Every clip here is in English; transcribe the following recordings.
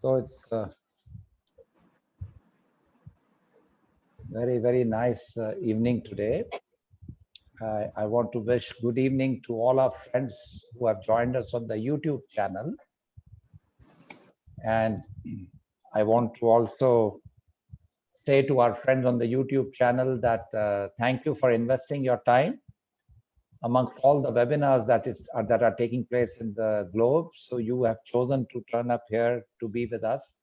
So it's a very, very nice evening today. I want to wish good evening to all our friends who have joined us on the YouTube channel. And I want to also say to our friends on the YouTube channel that thank you for investing your time amongst all the webinars that are taking place in the globe. So you have chosen to turn up here to be with us.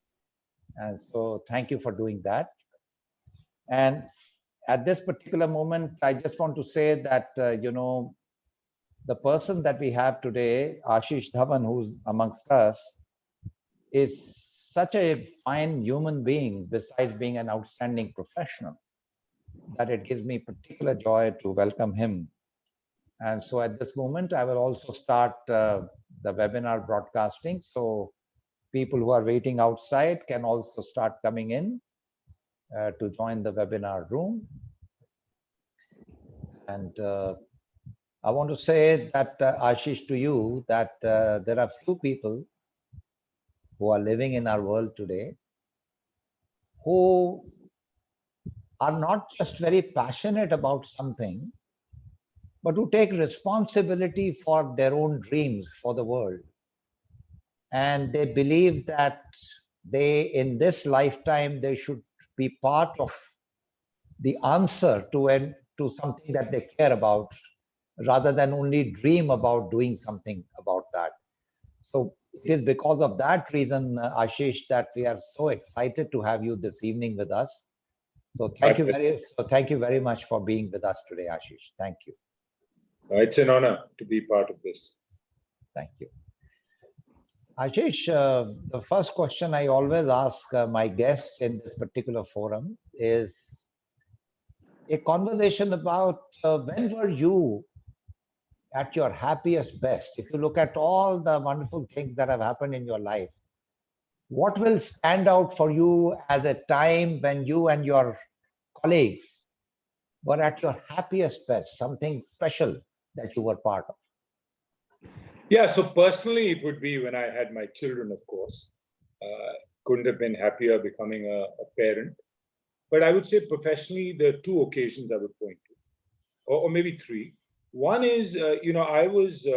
And so thank you for doing that. And at this particular moment, I just want to say that, the person that we have today, Ashish Dhawan, who's amongst us, is such a fine human being, besides being an outstanding professional, that it gives me particular joy to welcome him. And so at this moment, I will also start the webinar broadcasting. So people who are waiting outside can also start coming in to join the webinar room. And I want to say that, Ashish, to you, that there are few people who are living in our world today who are not just very passionate about something, but who take responsibility for their own dreams for the world. And they believe that in this lifetime, they should be part of the answer to something that they care about, rather than only dream about doing something about that. So it is because of that reason, Ashish, that we are so excited to have you this evening with us. So thank you very much for being with us today, Ashish. Thank you. It's an honor to be part of this. Thank you. Ashish, the first question I always ask my guests in this particular forum is a conversation about when were you at your happiest best? If you look at all the wonderful things that have happened in your life, what will stand out for you as a time when you and your colleagues were at your happiest best, something special that you were part of? Yeah, so personally, it would be when I had my children, of course. Couldn't have been happier becoming a parent. But I would say professionally, there are two occasions I would point to, or maybe three. One is, I was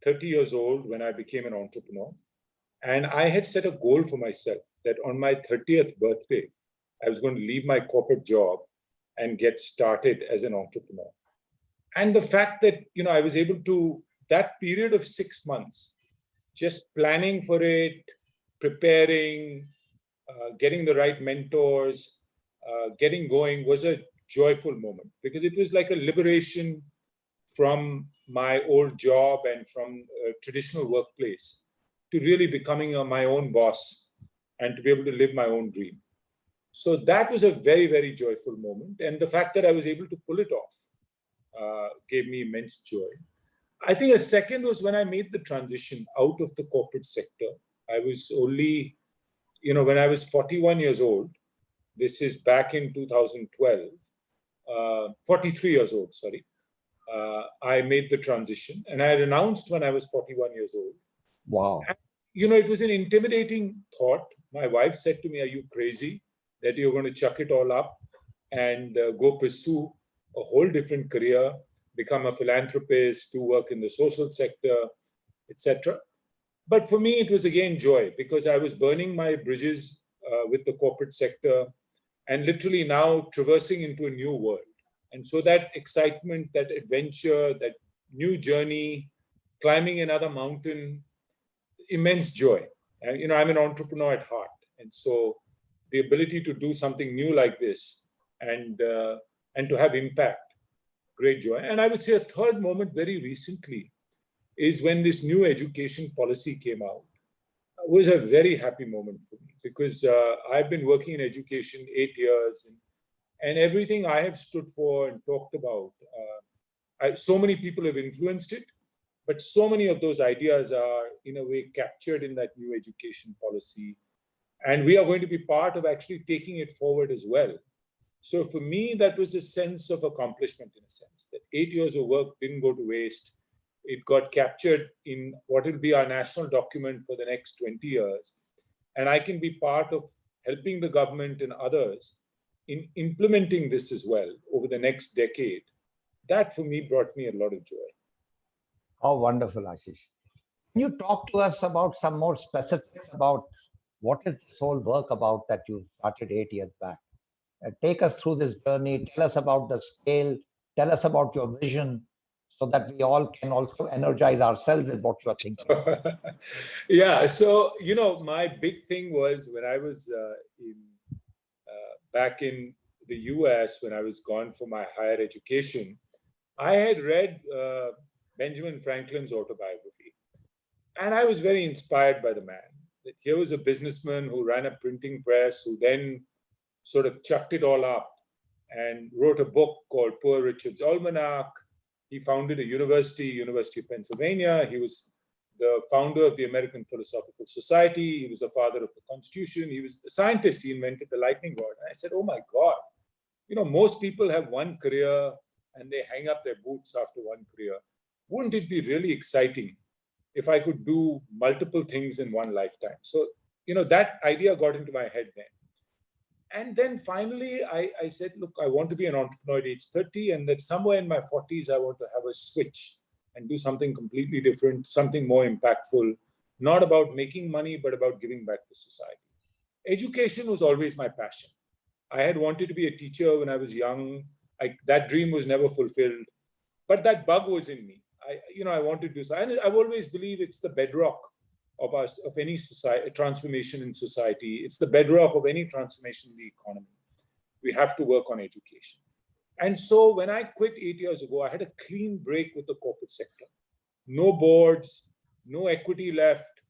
30 years old when I became an entrepreneur. And I had set a goal for myself that on my 30th birthday, I was going to leave my corporate job and get started as an entrepreneur. And the fact that, I was able to, that period of 6 months, just planning for it, preparing, getting the right mentors, getting going was a joyful moment, because it was like a liberation from my old job and from a traditional workplace to really becoming my own boss and to be able to live my own dream. So that was a very, very joyful moment. And the fact that I was able to pull it off gave me immense joy. I think a second was when I made the transition out of the corporate sector. I was only, when I was 41 years old, this is back in 2012, 43 years old, sorry. I made the transition, and I had announced when I was 41 years old. Wow. And, it was an intimidating thought. My wife said to me, "Are you crazy that you're going to chuck it all up and go pursue a whole different career, become a philanthropist, do work in the social sector, etc." But for me, it was again joy, because I was burning my bridges with the corporate sector and literally now traversing into a new world. And so that excitement, that adventure, that new journey, climbing another mountain, immense joy. And, I'm an entrepreneur at heart. And so the ability to do something new like this and to have impact, great joy. And I would say a third moment very recently is when this new education policy came out. It was a very happy moment for me, because I've been working in education 8 years, and everything I have stood for and talked about, so many people have influenced it, but so many of those ideas are in a way captured in that new education policy. And we are going to be part of actually taking it forward as well. So for me, that was a sense of accomplishment, in a sense, that 8 years of work didn't go to waste. It got captured in what will be our national document for the next 20 years. and I can be part of helping the government and others in implementing this as well over the next decade, that for me brought me a lot of joy. How wonderful, Ashish. Can you talk to us about some more specifics about what is this whole work about that you started 8 years back? Take us through this journey. Tell us about the scale. Tell us about your vision so that we all can also energize ourselves with what you are thinking. Yeah, so, my big thing was when I was back in the US, when I was gone for my higher education, I had read Benjamin Franklin's autobiography. And I was very inspired by the man. That here was a businessman who ran a printing press, who then sort of chucked it all up and wrote a book called Poor Richard's Almanac. He founded a university, University of Pennsylvania. He was the founder of the American Philosophical Society. He was the father of the Constitution. He was a scientist. He invented the lightning rod. And I said, oh my God, most people have one career and they hang up their boots after one career. Wouldn't it be really exciting if I could do multiple things in one lifetime? So, that idea got into my head then. And then finally, I said, look, I want to be an entrepreneur at age 30, and that somewhere in my 40s, I want to have a switch and do something completely different, something more impactful, not about making money, but about giving back to society. Education was always my passion. I had wanted to be a teacher when I was young. That dream was never fulfilled, but that bug was in me. I wanted to do so. And I've always believed it's the bedrock of any society, transformation in society. It's the bedrock of any transformation in the economy. We have to work on education. And so when I quit 8 years ago, I had a clean break with the corporate sector. No boards, no equity left,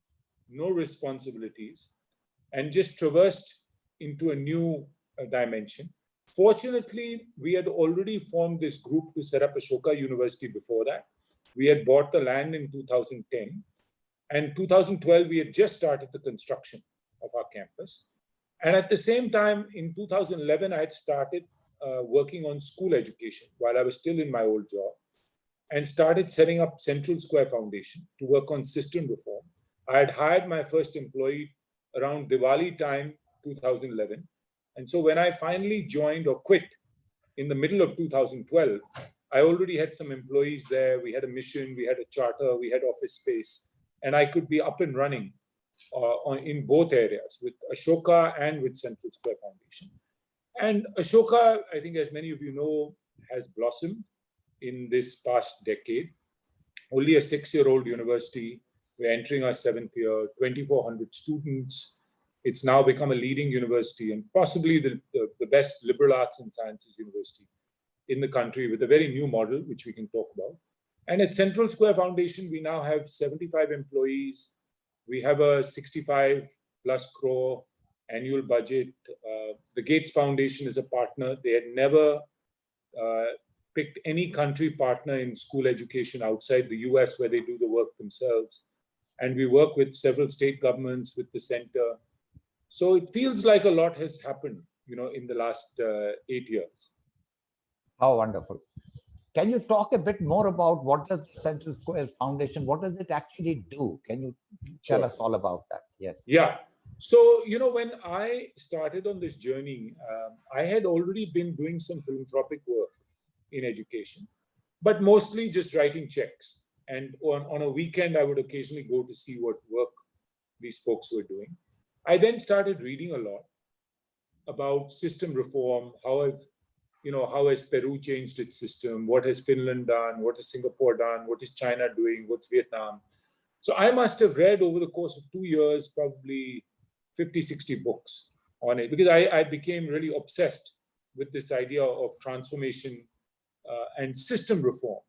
no responsibilities, and just traversed into a new dimension. Fortunately, we had already formed this group to set up Ashoka University before that. We had bought the land in 2010. And 2012, we had just started the construction of our campus. And at the same time, in 2011, I had started working on school education while I was still in my old job, and started setting up Central Square Foundation to work on system reform. I had hired my first employee around Diwali time, 2011. And so when I finally joined or quit in the middle of 2012, I already had some employees there. We had a mission, we had a charter, we had office space, and I could be up and running in both areas with Ashoka and with Central Square Foundation. And Ashoka, I think as many of you know, has blossomed in this past decade. Only a 6-year-old university. We're entering our 7th year, 2,400 students. It's now become a leading university and possibly the best liberal arts and sciences university in the country, with a very new model, which we can talk about. And at Central Square Foundation, we now have 75 employees. We have a 65+ crore annual budget. The Gates Foundation is a partner. They had never picked any country partner in school education outside the US, where they do the work themselves. And we work with several state governments, with the center. So it feels like a lot has happened, in the last 8 years. How wonderful. Can you talk a bit more about what does the Central Square Foundation, what does it actually do? Can you tell us all about that? Yes. Yeah. So, when I started on this journey, I had already been doing some philanthropic work in education, but mostly just writing checks. And on a weekend, I would occasionally go to see what work these folks were doing. I then started reading a lot about system reform, how has Peru changed its system? What has Finland done? What has Singapore done? What is China doing? What's Vietnam? So I must have read over the course of 2 years, probably 50, 60 books on it, because I became really obsessed with this idea of transformation and system reform,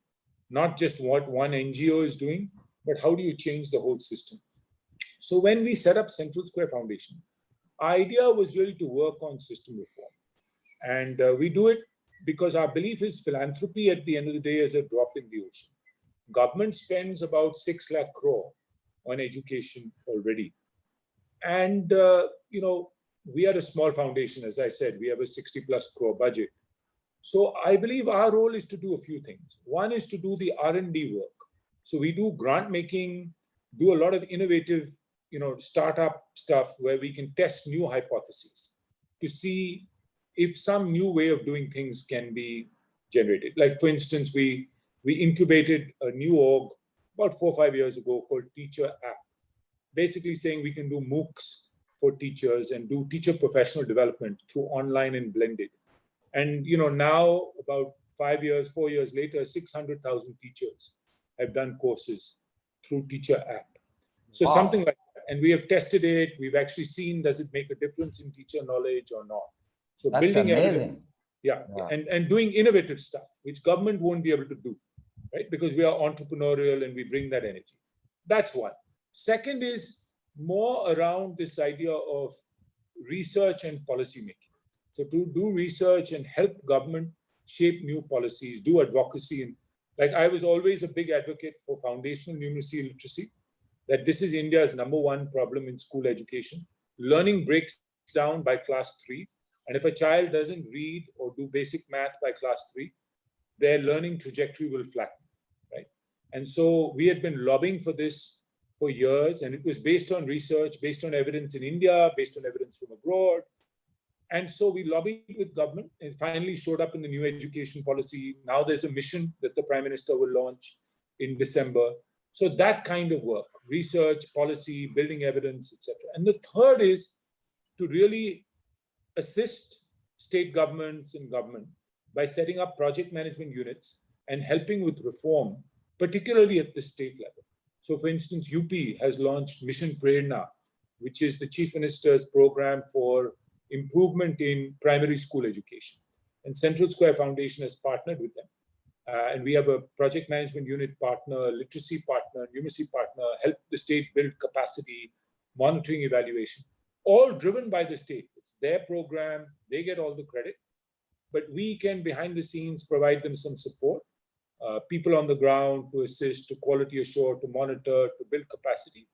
not just what one NGO is doing, but how do you change the whole system? So when we set up Central Square Foundation, our idea was really to work on system reform. And we do it because our belief is philanthropy at the end of the day is a drop in the ocean. Government spends about 6 lakh crore on education already. And, we are a small foundation, as I said, we have a 60+ crore budget. So I believe our role is to do a few things. One is to do the R&D work. So we do grant making, do a lot of innovative, startup stuff where we can test new hypotheses to see if some new way of doing things can be generated. Like, for instance, we incubated a new org about 4 or 5 years ago called Teacher App, basically saying we can do MOOCs for teachers and do teacher professional development through online and blended. And now, about 4 years later, 600,000 teachers have done courses through Teacher App. So something like that. And we have tested it. We've actually seen, does it make a difference in teacher knowledge or not? So that's building amazing. evidence, and doing innovative stuff, which government won't be able to do, right? Because we are entrepreneurial and we bring that energy. That's one. Second is more around this idea of research and policy making. So to do research and help government shape new policies, do advocacy. And like, I was always a big advocate for foundational numeracy literacy, that this is India's #1 problem in school education. Learning breaks down by class 3. And if a child doesn't read or do basic math by class 3, their learning trajectory will flatten, right? And so we had been lobbying for this for years, and it was based on research, based on evidence in India, based on evidence from abroad. And so we lobbied with government, and finally showed up in the new education policy. Now there's a mission that the Prime Minister will launch in December. So that kind of work, research, policy, building evidence, etc. And the third is to really assist state governments and government by setting up project management units and helping with reform, particularly at the state level. So, for instance, UP has launched Mission Prerna, which is the Chief Minister's program for improvement in primary school education. And Central Square Foundation has partnered with them. And we have a project management unit partner, literacy partner, numeracy partner, help the state build capacity, monitoring, evaluation, all driven by the state. It's their program, they get all the credit, but we can, behind the scenes, provide them some support, people on the ground to assist, to quality assure, to monitor, to build capacity.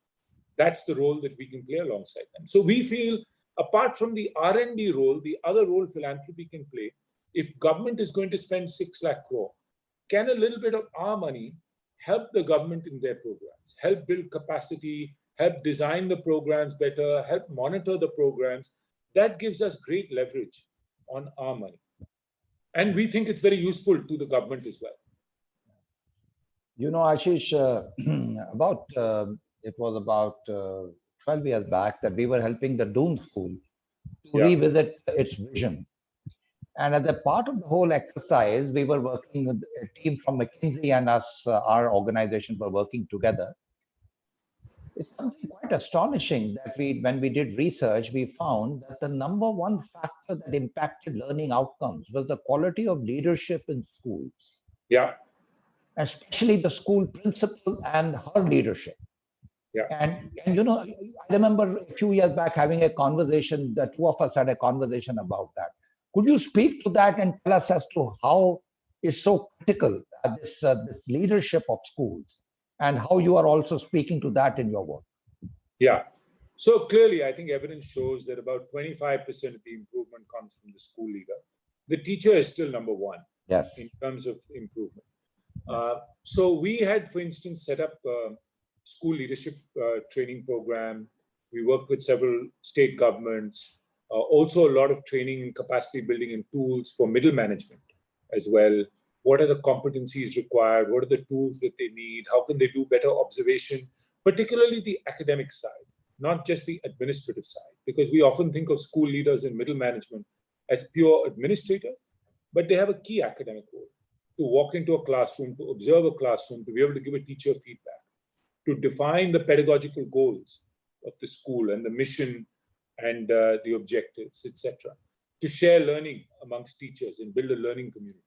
That's the role that we can play alongside them. So we feel, apart from the R&D role, the other role philanthropy can play, if government is going to spend 6 lakh crore, can a little bit of our money help the government in their programs, help build capacity, help design the programs better, help monitor the programs? That gives us great leverage on our money. And we think it's very useful to the government as well. Ashish, it was about 12 years back that we were helping the Doon School to revisit its vision. And as a part of the whole exercise, we were working with a team from McKinsey and us, our organization were working together. It's something quite astonishing that when we did research, we found that the #1 factor that impacted learning outcomes was the quality of leadership in schools. Yeah. Especially the school principal and her leadership. Yeah. And I remember a few years back having a conversation, the two of us had a conversation about that. Could you speak to that and tell us as to how it's so critical, this leadership of schools, and how you are also speaking to that in your work? Yeah. So clearly, I think evidence shows that about 25% of the improvement comes from the school leader. The teacher is still #1 in terms of improvement. So we had, for instance, set up a school leadership training program. We worked with several state governments. Also a lot of training and capacity building and tools for middle management as well. What are the competencies required? What are the tools that they need? How can they do better observation, particularly the academic side, not just the administrative side? Because we often think of school leaders and middle management as pure administrators, but they have a key academic role to walk into a classroom, to observe a classroom, to be able to give a teacher feedback, to define the pedagogical goals of the school and the mission and the objectives, etc., to share learning amongst teachers and build a learning community,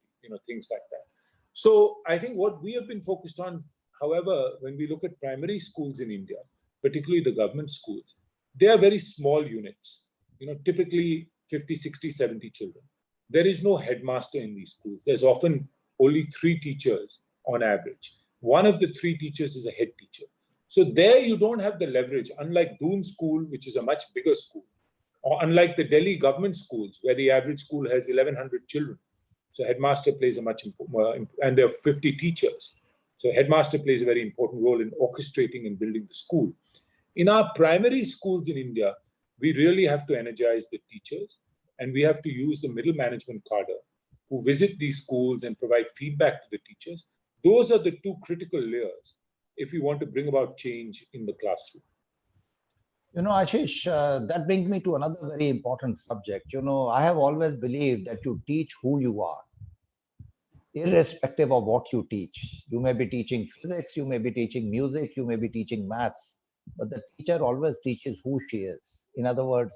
things like that. So I think what we have been focused on, however, when we look at primary schools in India, particularly the government schools, they are very small units, typically 50, 60, 70 children. There is no headmaster in these schools. There's often only 3 teachers on average. One of the 3 teachers is a head teacher. So there you don't have the leverage, unlike Doon School, which is a much bigger school, or unlike the Delhi government schools, where the average school has 1,100 children. So headmaster plays a much important, and there are 50 teachers. So headmaster plays a very important role in orchestrating and building the school. In our primary schools in India, we really have to energize the teachers, and we have to use the middle management cadre who visit these schools and provide feedback to the teachers. Those are the two critical layers if we want to bring about change in the classroom. Ashish, that brings me to another very important subject. I have always believed that you teach who you are, irrespective of what you teach. You may be teaching physics, you may be teaching music, you may be teaching maths, but the teacher always teaches who she is. In other words,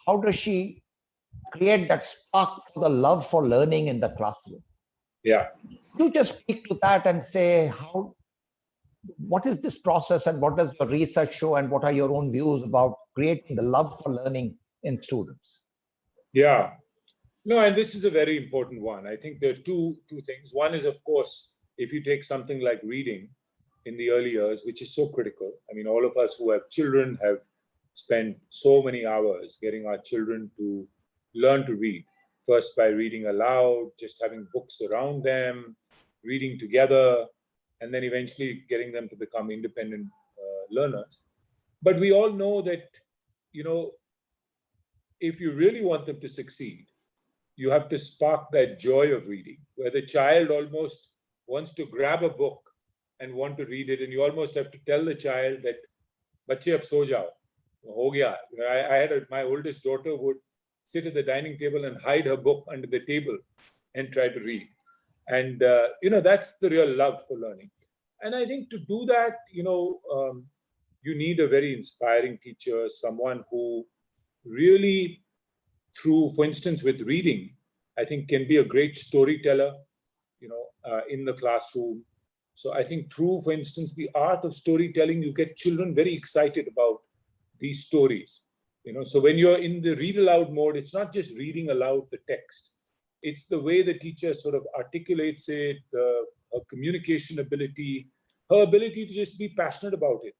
how does she create that spark for the love for learning in the classroom? Yeah. You just speak to that and say, what is this process and what does your research show and what are your own views about creating the love for learning in students? Yeah. No, and this is a very important one. I think there are two things. One is, of course, if you take something like reading in the early years, which is so critical. I mean, all of us who have children have spent so many hours getting our children to learn to read. First by reading aloud, just having books around them, reading together, and then eventually getting them to become independent learners. But we all know that, if you really want them to succeed, you have to spark that joy of reading, where the child almost wants to grab a book and want to read it, and you almost have to tell the child that, "Bachche, ab so jao, ho gaya." My oldest daughter would sit at the dining table and hide her book under the table and try to read. And, that's the real love for learning. And I think to do that, you need a very inspiring teacher, someone who really for instance, with reading, I think can be a great storyteller, in the classroom. So I think for instance, the art of storytelling, you get children very excited about these stories. So when you're in the read aloud mode, it's not just reading aloud the text. It's the way the teacher sort of articulates it, her communication ability, her ability to just be passionate about it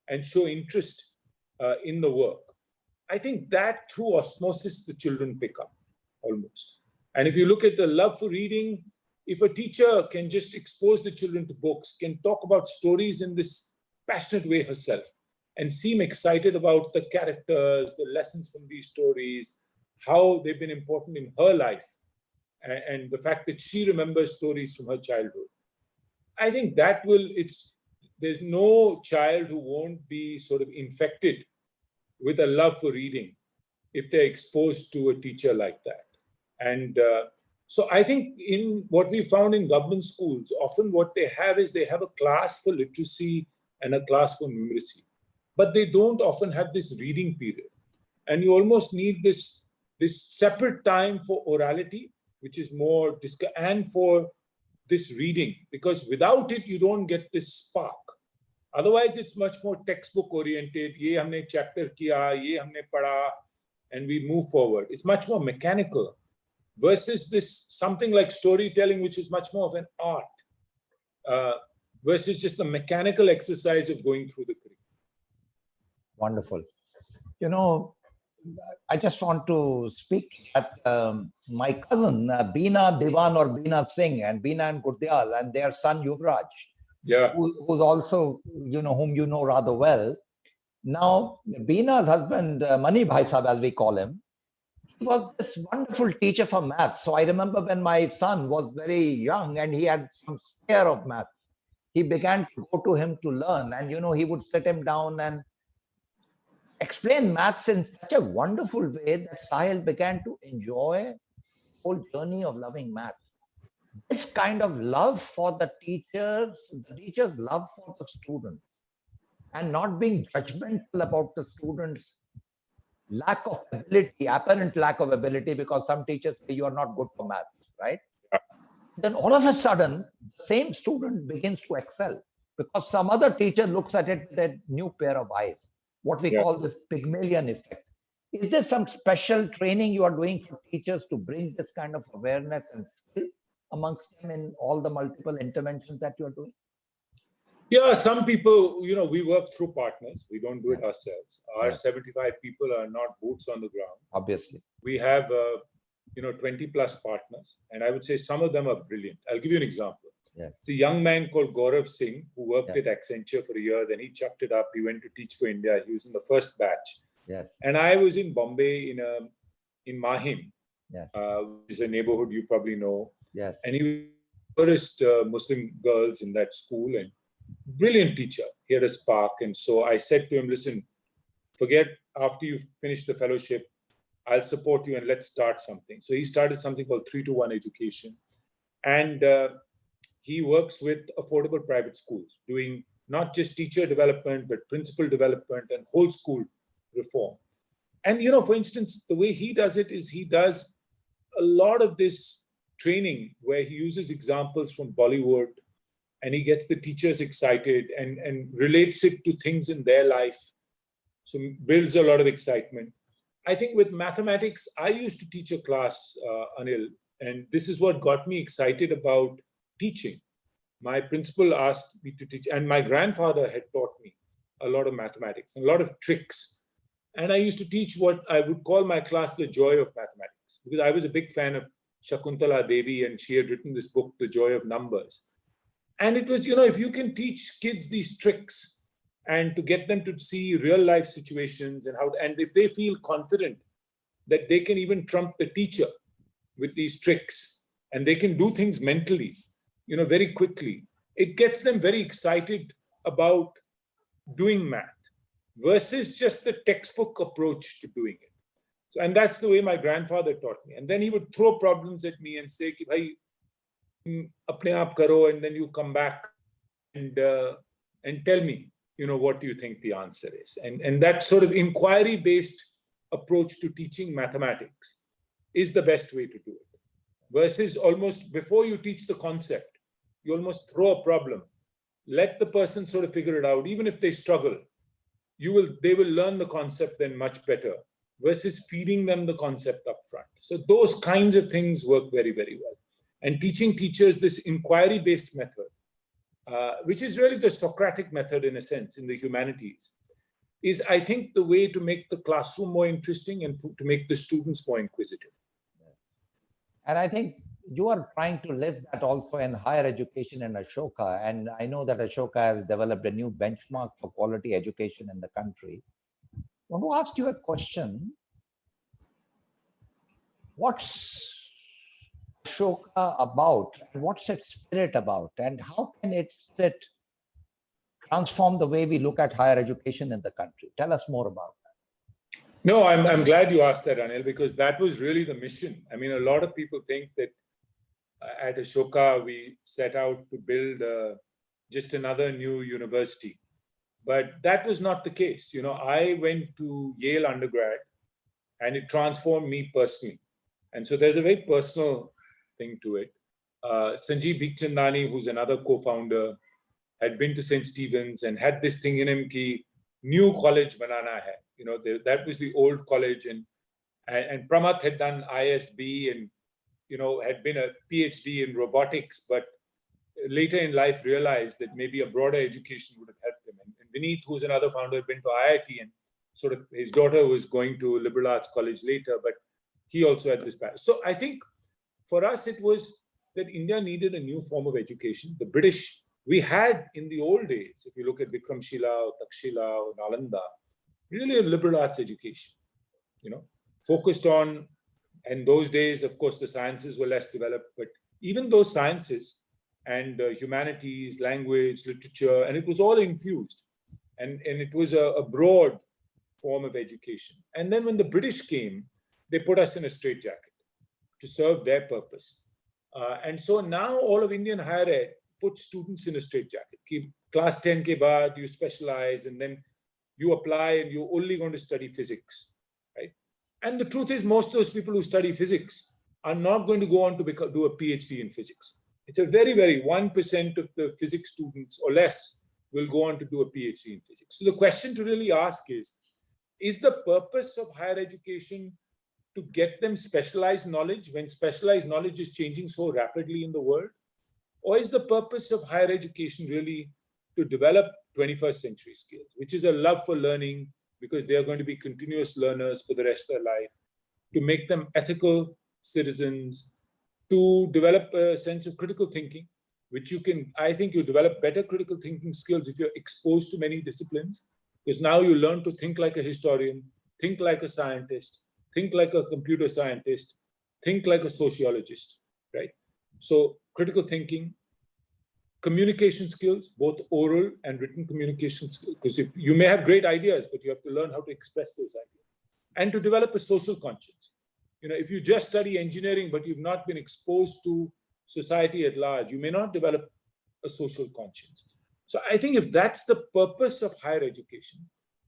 and show interest in the work. I think that through osmosis, the children pick up almost. And if you look at the love for reading, if a teacher can just expose the children to books, can talk about stories in this passionate way herself, and seem excited about the characters, the lessons from these stories, how they've been important in her life, and the fact that she remembers stories from her childhood. I think there's no child who won't be sort of infected with a love for reading if they're exposed to a teacher like that. And so I think in what we found in government schools, often what they have a class for literacy and a class for numeracy, but they don't often have this reading period. And you almost need this separate time for orality, which is more and for this reading, because without it, you don't get this spark. Otherwise, it's much more textbook oriented. Ye humne chapter kiya, ye humne padha, and we move forward. It's much more mechanical versus this something like storytelling, which is much more of an art, versus just the mechanical exercise of going through the curriculum. Wonderful. I just want to speak at my cousin, Beena Diwan or Beena Singh, and Beena and Gurdial, and their son Yuvraj. Yeah. Who's also, whom you know rather well. Now, Beena's husband, Mani Bhai Sahab, as we call him, he was this wonderful teacher for maths. So I remember when my son was very young and he had some scare of maths, he began to go to him to learn. And, he would sit him down and explain maths in such a wonderful way that Sahil began to enjoy the whole journey of loving maths. This kind of love for the teacher's love for the students, and not being judgmental about the students' lack of ability, apparent lack of ability, because some teachers say you are not good for maths, right? Yeah. Then all of a sudden, the same student begins to excel because some other teacher looks at it with a new pair of eyes, what we call this Pygmalion effect. Is there some special training you are doing for teachers to bring this kind of awareness and skill amongst them in all the multiple interventions that you're doing? Yeah, some people, we work through partners. We don't do it ourselves. Our 75 people are not boots on the ground. Obviously. We have, 20 plus partners. And I would say some of them are brilliant. I'll give you an example. Yes. It's a young man called Gaurav Singh who worked Yes. at Accenture for a year. Then he chucked it up. He went to teach for India. He was in the first batch. Yes. And I was in Bombay in Mahim, Yes. which is a neighborhood you probably know. Yes. And he was the first Muslim girls in that school, and brilliant teacher. He had a spark. And so I said to him, listen, forget after you finish the fellowship, I'll support you and let's start something. So he started something called 3-to-1 education. And he works with affordable private schools, doing not just teacher development, but principal development and whole school reform. And, for instance, the way he does it is he does a lot of this training where he uses examples from Bollywood and he gets the teachers excited and relates it to things in their life. So builds a lot of excitement. I think with mathematics, I used to teach a class, Anil, and this is what got me excited about teaching. My principal asked me to teach, and my grandfather had taught me a lot of mathematics and a lot of tricks. And I used to teach what I would call my class the joy of mathematics, because I was a big fan of Shakuntala Devi, and she had written this book, The Joy of Numbers. And it was, if you can teach kids these tricks and to get them to see real life situations and if they feel confident that they can even trump the teacher with these tricks and they can do things mentally, very quickly, it gets them very excited about doing math versus just the textbook approach to doing it. So, and that's the way my grandfather taught me. And then he would throw problems at me and say, Ki, bhai, apne aap karo, and then you come back and tell me, what do you think the answer is? And that sort of inquiry-based approach to teaching mathematics is the best way to do it. Versus almost before you teach the concept, you almost throw a problem, let the person sort of figure it out. Even if they struggle, they will learn the concept then much better versus feeding them the concept up front. So those kinds of things work very, very well. And teaching teachers this inquiry-based method, which is really the Socratic method in a sense in the humanities, is, I think, the way to make the classroom more interesting and to make the students more inquisitive. And I think you are trying to live that also in higher education in Ashoka. And I know that Ashoka has developed a new benchmark for quality education in the country. I want to ask you a question. What's Ashoka about? What's its spirit about? And how can it transform the way we look at higher education in the country? Tell us more about that. No, I'm glad you asked that, Anil, because that was really the mission. I mean, a lot of people think that at Ashoka, we set out to build just another new university. But that was not the case. I went to Yale undergrad and it transformed me personally. And so there's a very personal thing to it. Sanjeev Bhikchandani, who's another co-founder, had been to St. Stephen's and had this thing in him ki new college banana hai. That was the old college, and Pramath had done ISB and had been a PhD in robotics, but later in life realized that maybe a broader education would have helped him. And Vineet, who's another founder, had been to IIT, and sort of his daughter was going to liberal arts college later, but he also had this background. So I think for us, it was that India needed a new form of education. The British, we had in the old days, if you look at Vikramshila or Takshila or Nalanda, really a liberal arts education, focused on, and those days, of course, the sciences were less developed, but even those sciences and humanities, language, literature, and it was all infused. And it was a broad form of education. And then when the British came, they put us in a straitjacket to serve their purpose. And so now all of Indian higher ed puts students in a straitjacket. Class 10 ke baad, you specialize, and then you apply and you're only going to study physics, right? And the truth is, most of those people who study physics are not going to go on to do a PhD in physics. It's a very, very 1% of the physics students or less will go on to do a PhD in physics. So the question to really ask is the purpose of higher education to get them specialized knowledge when specialized knowledge is changing so rapidly in the world? Or is the purpose of higher education really to develop 21st century skills, which is a love for learning, because they are going to be continuous learners for the rest of their life, to make them ethical citizens, to develop a sense of critical thinking, which I think you develop better critical thinking skills if you're exposed to many disciplines, because now you learn to think like a historian, think like a scientist, think like a computer scientist, think like a sociologist, right? So critical thinking, communication skills, both oral and written communication skills, because if you may have great ideas, but you have to learn how to express those ideas, and to develop a social conscience. If you just study engineering, but you've not been exposed to society at large, you may not develop a social conscience. So I think if that's the purpose of higher education,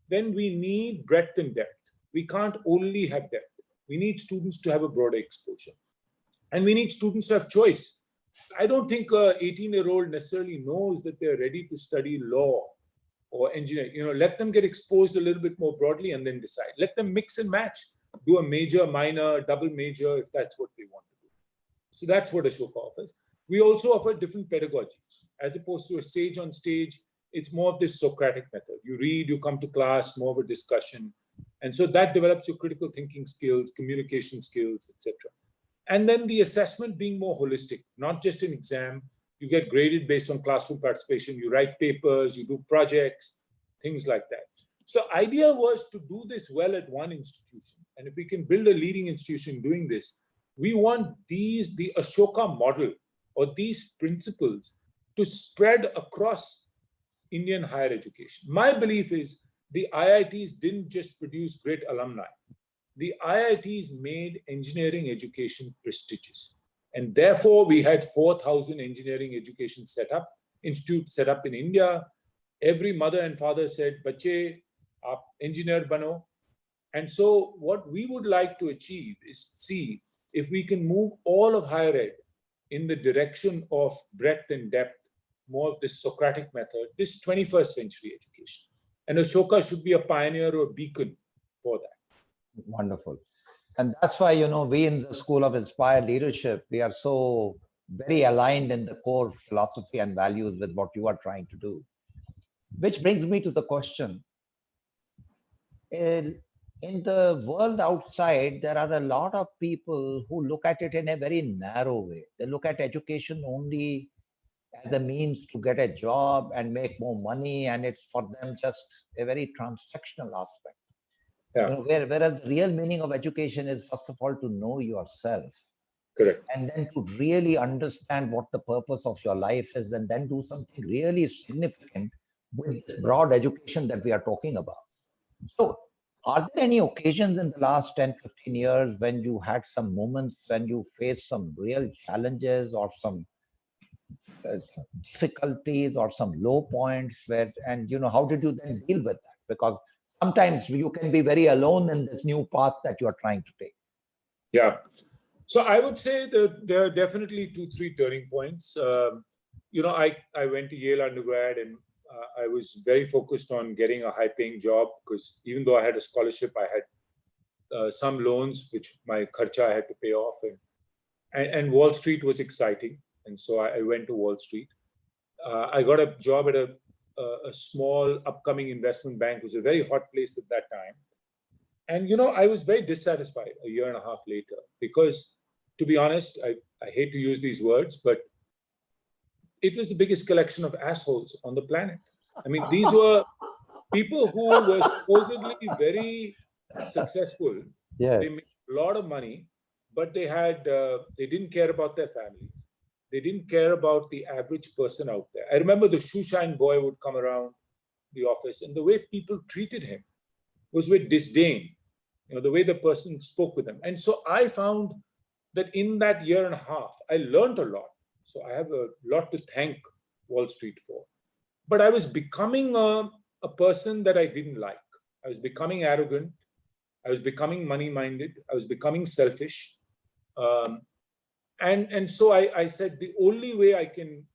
then we need breadth and depth. We can't only have depth. We need students to have a broader exposure. And we need students to have choice. I don't think an 18-year-old necessarily knows that they're ready to study law or engineering. Let them get exposed a little bit more broadly and then decide. Let them mix and match, do a major, minor, double major, if that's what they want to do. So that's what Ashoka offers. We also offer different pedagogies. As opposed to a sage on stage, it's more of this Socratic method. You read, you come to class, more of a discussion. And so that develops your critical thinking skills, communication skills, etc. And then the assessment being more holistic, not just an exam. You get graded based on classroom participation. You write papers, you do projects, things like that. So the idea was to do this well at one institution. And if we can build a leading institution doing this, we want the Ashoka model or these principles to spread across Indian higher education. My belief is the IITs didn't just produce great alumni. The IITs made engineering education prestigious. And therefore, we had 4,000 engineering education institutes set up in India. Every mother and father said, "Bache, aap engineer bano." And so what we would like to achieve is see if we can move all of higher ed in the direction of breadth and depth, more of this Socratic method, this 21st century education. And Ashoka should be a pioneer or a beacon for that. Wonderful. And that's why, we in the School of Inspired Leadership, we are so very aligned in the core philosophy and values with what you are trying to do. Which brings me to the question. In the world outside, there are a lot of people who look at it in a very narrow way. They look at education only as a means to get a job and make more money, and it's for them just a very transactional aspect. Yeah. Whereas the real meaning of education is, first of all, to know yourself. Correct. And then to really understand what the purpose of your life is, and then do something really significant with this broad education that we are talking about. So are there any occasions in the last 10, 15 years when you had some moments when you faced some real challenges or some difficulties or some low points and how did you then deal with that? Because sometimes you can be very alone in this new path that you are trying to take. Yeah. So I would say that there are definitely 2-3 turning points. I went to Yale undergrad and I was very focused on getting a high-paying job because even though I had a scholarship, I had some loans which my kharcha I had to pay off, and Wall Street was exciting, and so I went to Wall Street. I got a job at a small upcoming investment bank, which was a very hot place at that time. And I was very dissatisfied a year and a half later because, to be honest, I hate to use these words, but it was the biggest collection of assholes on the planet. I mean, these were people who were supposedly very successful. Yes. They made a lot of money, but they didn't care about their families. They didn't care about the average person out there. I remember the shoe shine boy would come around the office, and the way people treated him was with disdain, the way the person spoke with them. And so I found that in that year and a half, I learned a lot. So I have a lot to thank Wall Street for. But I was becoming a person that I didn't like. I was becoming arrogant. I was becoming money-minded. I was becoming selfish. And so I said, the only way I can,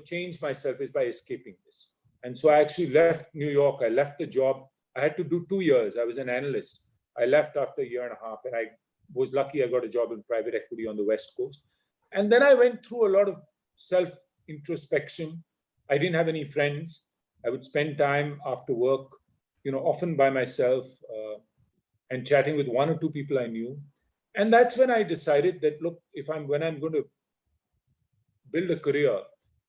change myself is by escaping this. And so I actually left New York. I left the job. I had to do 2 years. I was an analyst. I left after a year and a half, and I was lucky I got a job in private equity on the West Coast. And then I went through a lot of self-introspection. I didn't have any friends. I would spend time after work, often by myself and chatting with 1 or 2 people I knew. And that's when I decided that, look, when I'm going to build a career,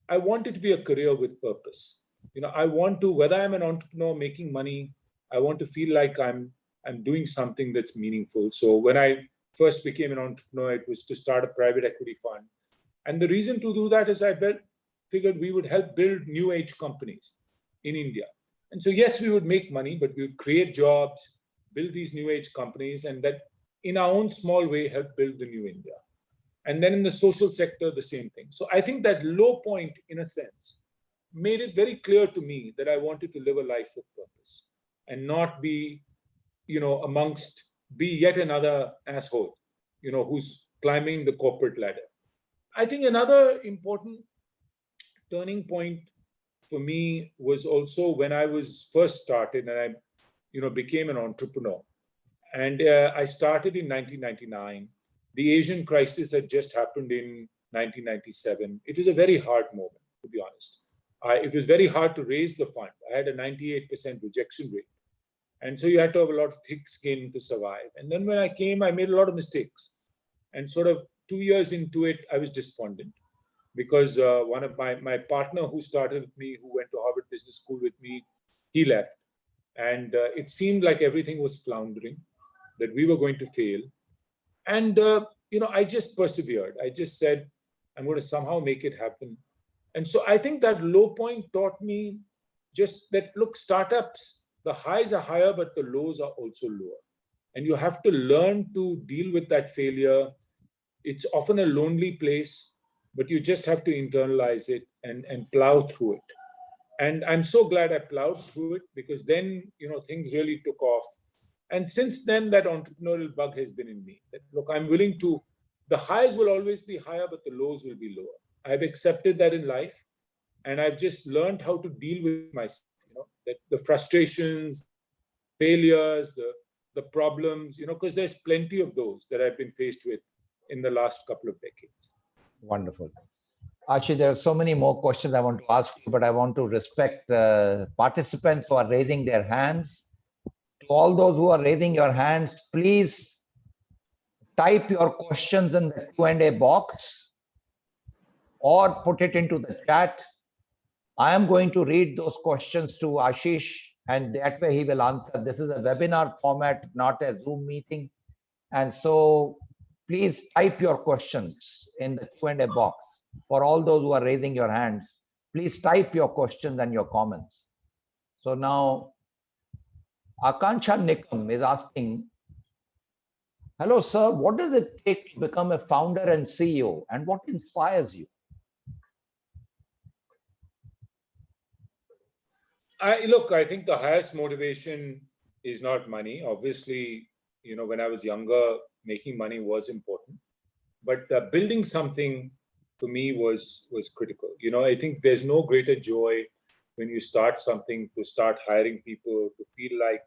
I want it to be a career with purpose. I want to, whether I'm an entrepreneur making money, I want to feel like I'm doing something that's meaningful. So when I first became an entrepreneur, it was to start a private equity fund. And the reason to do that is I figured we would help build new age companies in India. And so, yes, we would make money, but we would create jobs, build these new age companies, and that in our own small way help build the new India. And then in the social sector, the same thing. So I think that low point, in a sense, made it very clear to me that I wanted to live a life with purpose and not be, be yet another asshole, who's climbing the corporate ladder. I think another important turning point for me was also when I was first started and I, became an entrepreneur. And I started in 1999. The Asian crisis had just happened in 1997. It was a very hard moment, to be honest. It was very hard to raise the fund. I had a 98% rejection rate. And so you had to have a lot of thick skin to survive. And then when I came, I made a lot of mistakes. And sort of 2 years into it, I was despondent because one of my partner who started with me, who went to Harvard Business School with me, he left. And it seemed like everything was floundering, that we were going to fail. And, I just persevered. I just said, I'm going to somehow make it happen. And so I think that low point taught me just that, look, startups, the highs are higher, but the lows are also lower. And you have to learn to deal with that failure. It's often a lonely place, but you just have to internalize it and plow through it. And I'm so glad I plowed through it because then, things really took off. And since then, that entrepreneurial bug has been in me. That, look, I'm willing to, the highs will always be higher, but the lows will be lower. I've accepted that in life. And I've just learned how to deal with myself, that the frustrations, failures, the problems, because there's plenty of those that I've been faced with in the last couple of decades. Wonderful. Ashish, there are so many more questions I want to ask you, but I want to respect participants who are raising their hands. To all those who are raising your hands, please type your questions in the Q&A box or put it into the chat. I am going to read those questions to Ashish, and that way he will answer. This is a webinar format, not a Zoom meeting. And so please type your questions in the Q&A box. For all those who are raising your hands, please type your questions and your comments. So now, Akansha Nikam is asking, hello, sir, what does it take to become a founder and CEO, and what inspires you? I think the highest motivation is not money. Obviously, when I was younger, making money was important. But building something for me was critical. I think there's no greater joy when you start something, to start hiring people, to feel like,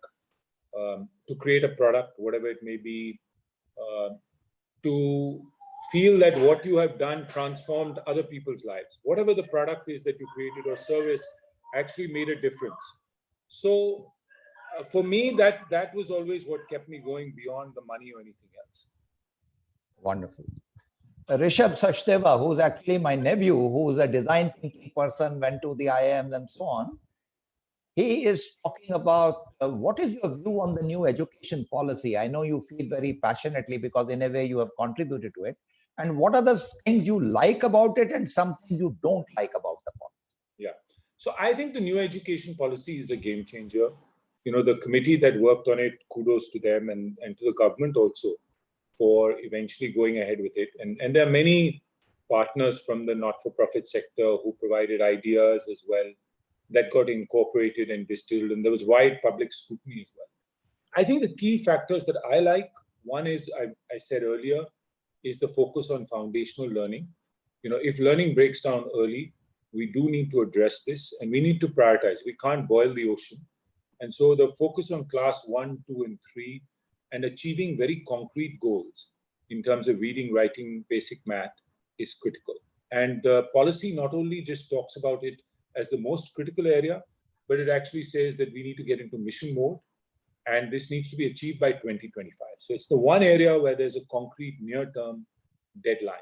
to create a product, whatever it may be, to feel that what you have done transformed other people's lives. Whatever the product is that you created or service actually made a difference. So for me, that was always what kept me going beyond the money or anything else. Wonderful. Rishabh Sachdeva, who's actually my nephew, who's a design thinking person, went to the IIMs and so on. He is talking about what is your view on the new education policy? I know you feel very passionately because in a way you have contributed to it. And what are the things you like about it and something you don't like about the policy? Yeah. So I think the new education policy is a game changer. The committee that worked on it, kudos to them and to the government also for eventually going ahead with it. And there are many partners from the not-for-profit sector who provided ideas as well that got incorporated and distilled, and there was wide public scrutiny as well. I think the key factors that I like, one is, I said earlier, is the focus on foundational learning. If learning breaks down early, we do need to address this and we need to prioritize. We can't boil the ocean. And so the focus on class 1, 2, and 3 and achieving very concrete goals in terms of reading, writing, basic math is critical. And the policy not only just talks about it as the most critical area, but it actually says that we need to get into mission mode, and this needs to be achieved by 2025. So it's the one area where there's a concrete near-term deadline.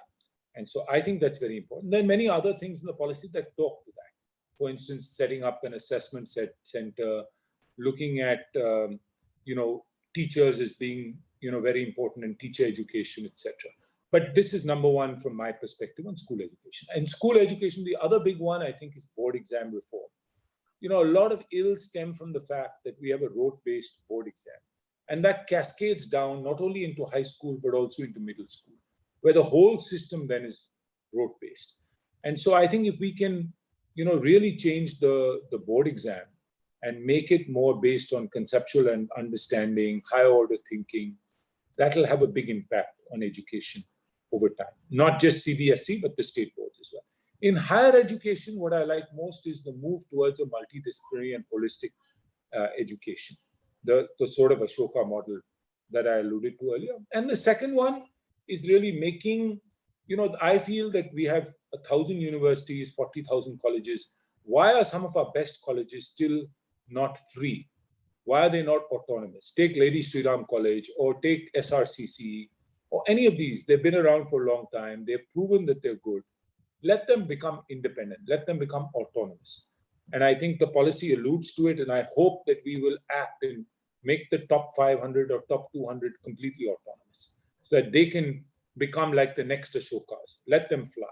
And so I think that's very important. There are many other things in the policy that talk to that. For instance, setting up an assessment center, looking at, teachers as being, very important in teacher education, etc. But this is number one from my perspective on school education. And school education, the other big one, I think, is board exam reform. A lot of ills stem from the fact that we have a rote-based board exam. And that cascades down not only into high school, but also into middle school, where the whole system then is rote-based. And so I think if we can, really change the board exam and make it more based on conceptual and understanding, higher order thinking, that'll have a big impact on education over time. Not just CBSE, but the state boards as well. In higher education, what I like most is the move towards a multidisciplinary and holistic education, the sort of Ashoka model that I alluded to earlier. And the second one is really making, I feel that we have 1,000 universities, 40,000 colleges. Why are some of our best colleges still not free? Why are they not autonomous? Take Lady Sri Ram College or take SRCC or any of these. They've been around for a long time. They've proven that they're good. Let them become independent. Let them become autonomous. And I think the policy alludes to it. And I hope that we will act and make the top 500 or top 200 completely autonomous so that they can become like the next Ashokas. Let them fly.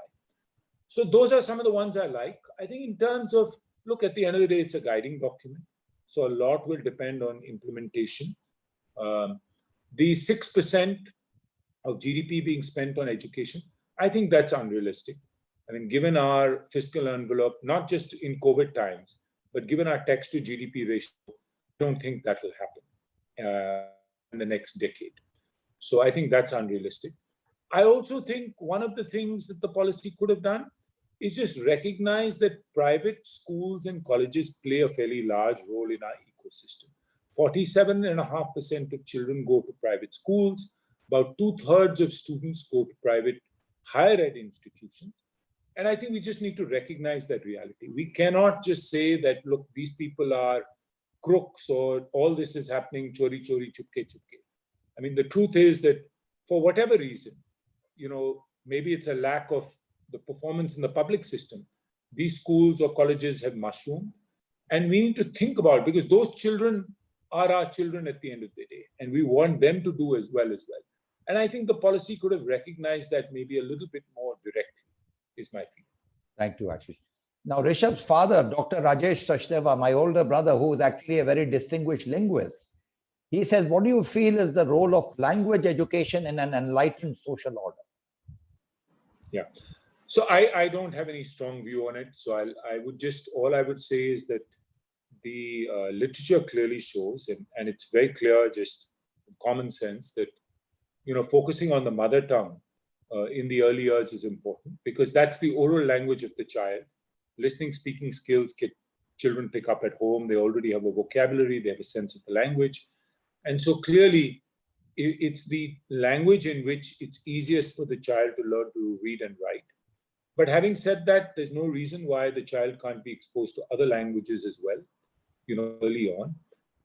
So those are some of the ones I like. I think in terms of, look, at the end of the day, it's a guiding document. So a lot will depend on implementation. The 6% of GDP being spent on education, I think that's unrealistic. I mean, given our fiscal envelope, not just in COVID times, but given our tax to GDP ratio, I don't think that will happen in the next decade. So I think that's unrealistic. I also think one of the things that the policy could have done is just recognize that private schools and colleges play a fairly large role in our ecosystem. 47.5% of children go to private schools. About 2/3 of students go to private higher ed institutions. And I think we just need to recognize that reality. We cannot just say that, look, these people are crooks or all this is happening chori chori, chupke chupke. I mean, the truth is that for whatever reason, maybe it's a lack of the performance in the public system, these schools or colleges have mushroomed. And we need to think about it because those children are our children at the end of the day. And we want them to do as well. And I think the policy could have recognized that maybe a little bit more directly, is my feeling. Thank you, Ashish. Now, Rishabh's father, Dr. Rajesh Sachdeva, my older brother, who is actually a very distinguished linguist, he says, what do you feel is the role of language education in an enlightened social order? Yeah. So I don't have any strong view on it. So all I would say is that the literature clearly shows, and it's very clear, just common sense, that, focusing on the mother tongue in the early years is important because that's the oral language of the child. Listening, speaking skills children pick up at home. They already have a vocabulary. They have a sense of the language. And so clearly, it's the language in which it's easiest for the child to learn to read and write. But having said that, there's no reason why the child can't be exposed to other languages as well, early on.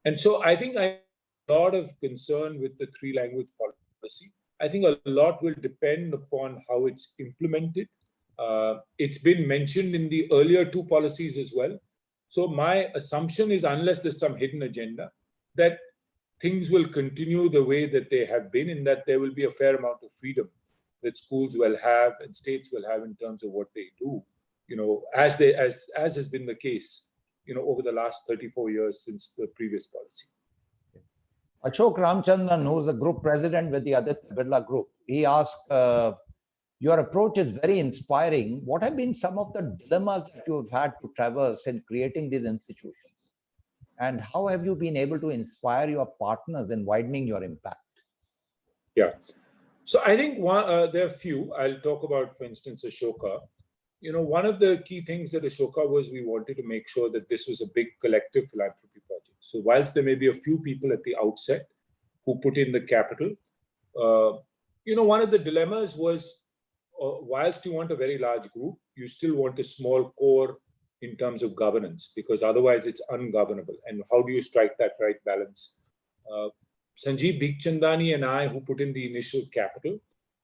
And so I think I have a lot of concern with the 3-language policy. I think a lot will depend upon how it's implemented. It's been mentioned in the earlier 2 policies as well. So my assumption is, unless there's some hidden agenda, that things will continue the way that they have been, in that there will be a fair amount of freedom that schools will have and states will have in terms of what they do, as has been the case, over the last 34 years since the previous policy. Ashok Ramchandran, who's a group president with the Aditya Birla Group, he asked, your approach is very inspiring. What have been some of the dilemmas that you have had to traverse in creating these institutions? And how have you been able to inspire your partners in widening your impact? Yeah. So I think there are a few. I'll talk about, for instance, Ashoka. One of the key things at Ashoka was we wanted to make sure that this was a big collective philanthropy project. So whilst there may be a few people at the outset who put in the capital, one of the dilemmas was, whilst you want a very large group, you still want a small core in terms of governance, because otherwise it's ungovernable. And how do you strike that right balance? Sanjeev Bigchandani and I, who put in the initial capital,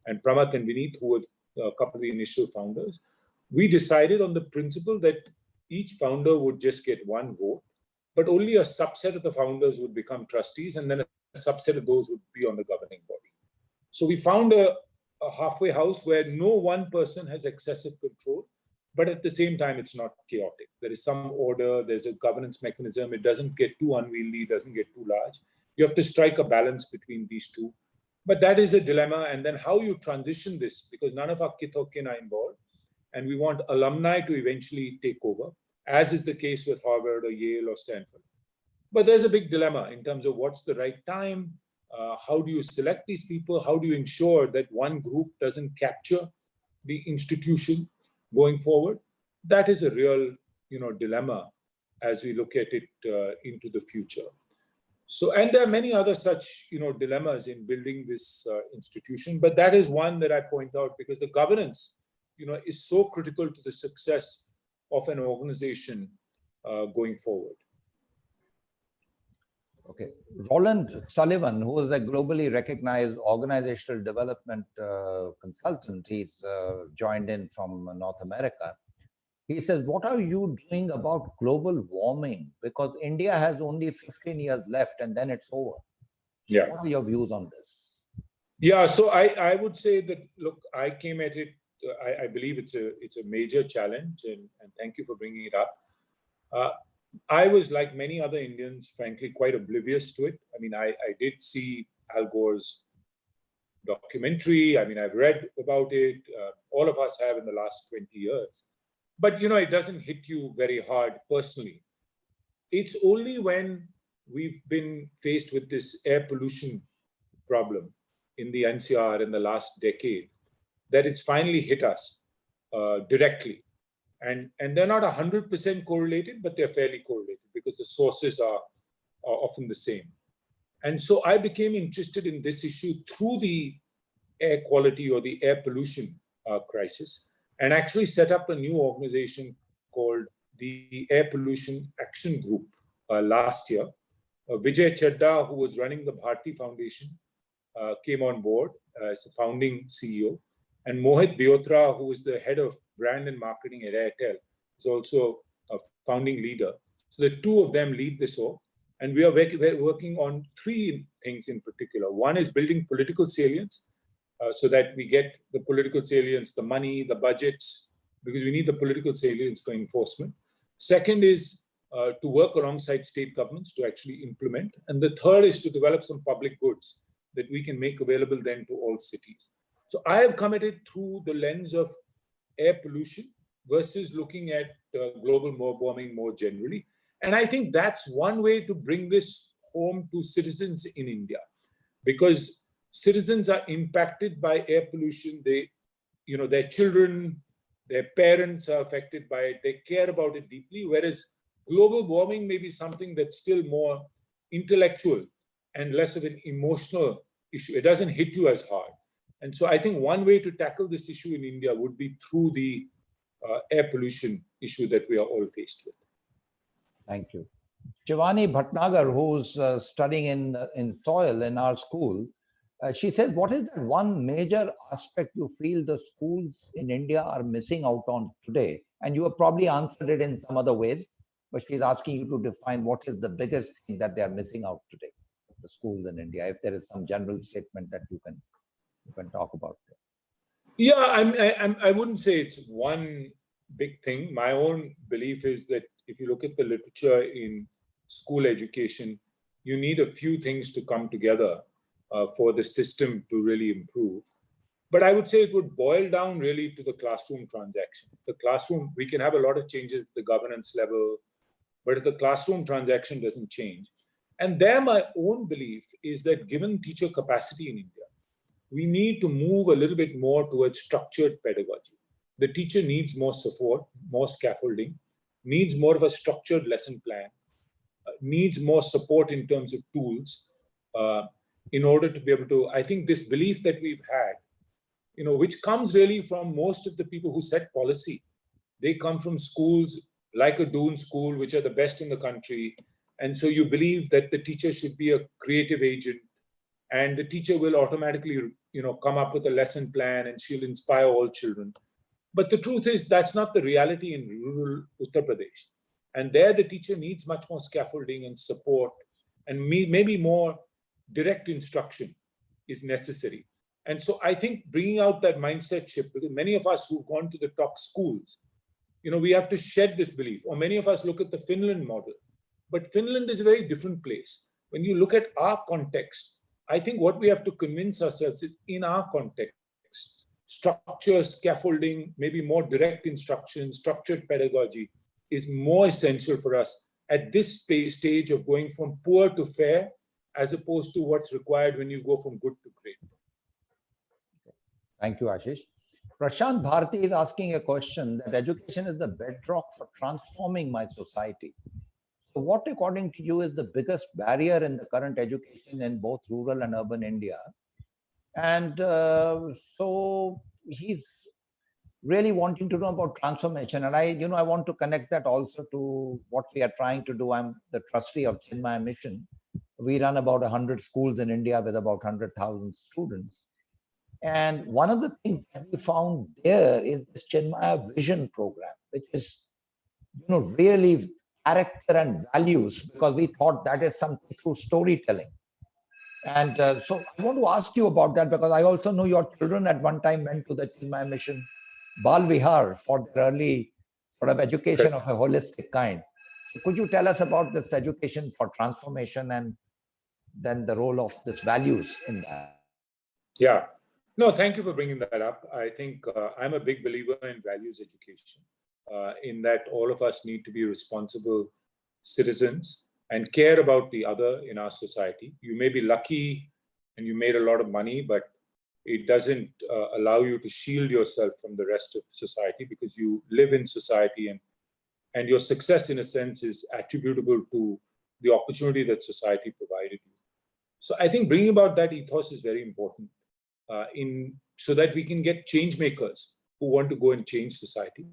and Pramath and Vineet, who were a couple of the initial founders, we decided on the principle that each founder would just get one vote, but only a subset of the founders would become trustees, and then a subset of those would be on the governing body. So we found a halfway house where no one person has excessive control, but at the same time, it's not chaotic. There is some order, there's a governance mechanism. It doesn't get too unwieldy, it doesn't get too large. You have to strike a balance between these two. But that is a dilemma. And then how you transition this, because none of our kith or kin are involved, and we want alumni to eventually take over, as is the case with Harvard or Yale or Stanford. But there's a big dilemma in terms of what's the right time, how do you select these people, how do you ensure that one group doesn't capture the institution going forward? That is a real, dilemma as we look at it into the future. So, and there are many other such, dilemmas in building this institution, but that is one that I point out because the governance, is so critical to the success of an organization going forward. Okay. Roland Sullivan, who is a globally recognized organizational development consultant, he's joined in from North America. He says, what are you doing about global warming? Because India has only 15 years left and then it's over. Yeah. What are your views on this? Yeah, so I would say that, look, I came at it, I believe it's a major challenge, and thank you for bringing it up. I was, like many other Indians, frankly, quite oblivious to it. I mean, I did see Al Gore's documentary. I mean, I've read about it. All of us have in the last 20 years. But, it doesn't hit you very hard personally. It's only when we've been faced with this air pollution problem in the NCR in the last decade that it's finally hit us directly. And they're not 100% correlated, but they're fairly correlated because the sources are often the same. And so I became interested in this issue through the air quality or the air pollution crisis, and actually set up a new organization called the Air Pollution Action Group last year. Vijay Chadda, who was running the Bharti Foundation, came on board as a founding CEO. And Mohit Biotra, who is the head of brand and marketing at Airtel, is also a founding leader. So the two of them lead this org. And we are working on three things in particular. One is building political salience, so that we get the political salience, the money, the budgets, because we need the political salience for enforcement. Second is to work alongside state governments to actually implement. And the third is to develop some public goods that we can make available then to all cities. So I have come at it through the lens of air pollution versus looking at global warming more generally. And I think that's one way to bring this home to citizens in India, because citizens are impacted by air pollution. They, their children, their parents are affected by it. They care about it deeply, whereas global warming may be something that's still more intellectual and less of an emotional issue. It doesn't hit you as hard. And so I think one way to tackle this issue in India would be through the air pollution issue that we are all faced with. Thank you. Shivani Bhatnagar, who's studying in soil in our school, she says, what is that one major aspect you feel the schools in India are missing out on today? And you have probably answered it in some other ways, but she's asking you to define what is the biggest thing that they are missing out today, the schools in India, if there is some general statement that you can talk about it. Yeah, I wouldn't say it's one big thing. My own belief is that if you look at the literature in school education, you need a few things to come together for the system to really improve. But I would say it would boil down really to the classroom transaction. The classroom, we can have a lot of changes at the governance level, but if the classroom transaction doesn't change. And there, my own belief is that given teacher capacity in India, we need to move a little bit more towards structured pedagogy. The teacher needs more support, more scaffolding, needs more of a structured lesson plan, needs more support in terms of tools in order to be able to, I think this belief that we've had, which comes really from most of the people who set policy. They come from schools like a Doon school, which are the best in the country. And so you believe that the teacher should be a creative agent, and the teacher will automatically, come up with a lesson plan and she'll inspire all children. But the truth is that's not the reality in rural Uttar Pradesh. And there the teacher needs much more scaffolding and support, and maybe more direct instruction is necessary. And so I think bringing out that mindset shift, because many of us who've gone to the top schools, we have to shed this belief. Or many of us look at the Finland model. But Finland is a very different place. When you look at our context, I think what we have to convince ourselves is in our context, structure, scaffolding, maybe more direct instruction, structured pedagogy is more essential for us at this stage of going from poor to fair, as opposed to what's required when you go from good to great. Thank you, Ashish. Prashant Bharti is asking a question that education is the bedrock for transforming my society. So what, according to you, is the biggest barrier in the current education in both rural and urban India? And so he's really wanting to know about transformation. And I want to connect that also to what we are trying to do. I'm the trustee of Chinmaya Mission. We run about 100 schools in India with about 100,000 students. And one of the things that we found there is this Chinmaya Vision program, which is, really character and values, because we thought that is something through storytelling. And so I want to ask you about that, because I also know your children at one time went to the Chinmaya Mission Bal Vihar for their early sort of education of a holistic kind. So could you tell us about this education for transformation and then the role of this values in that? Yeah. No, thank you for bringing that up. I think I'm a big believer in values education, in that all of us need to be responsible citizens and care about the other in our society. You may be lucky and you made a lot of money, but it doesn't allow you to shield yourself from the rest of society, because you live in society, and your success, in a sense, is attributable to the opportunity that society provided you. So I think bringing about that ethos is very important, so that we can get change makers who want to go and change society.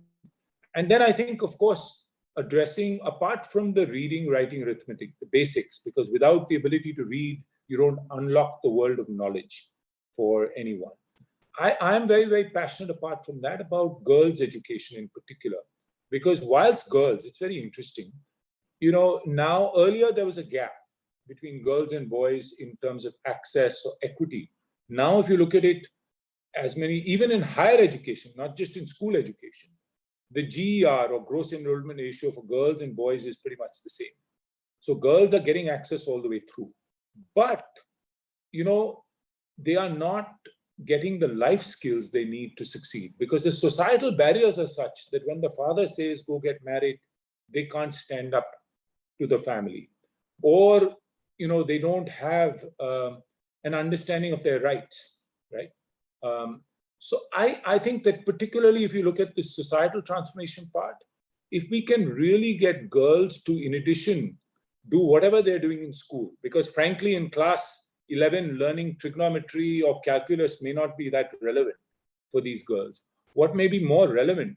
And then I think, of course, addressing, apart from the reading, writing, arithmetic, the basics, because without the ability to read, you don't unlock the world of knowledge for anyone. I am very, very passionate, apart from that, about girls' education in particular, because whilst girls, it's very interesting. Now earlier there was a gap between girls and boys in terms of access or equity. Now, if you look at it, even in higher education, not just in school education, the GER, or gross enrollment ratio, for girls and boys is pretty much the same. So girls are getting access all the way through. But, they are not getting the life skills they need to succeed, because the societal barriers are such that when the father says, go get married, they can't stand up to the family. Or, they don't have an understanding of their rights, right? So I think that particularly if you look at the societal transformation part, if we can really get girls to, in addition, do whatever they're doing in school, because frankly, in class 11, learning trigonometry or calculus may not be that relevant for these girls. What may be more relevant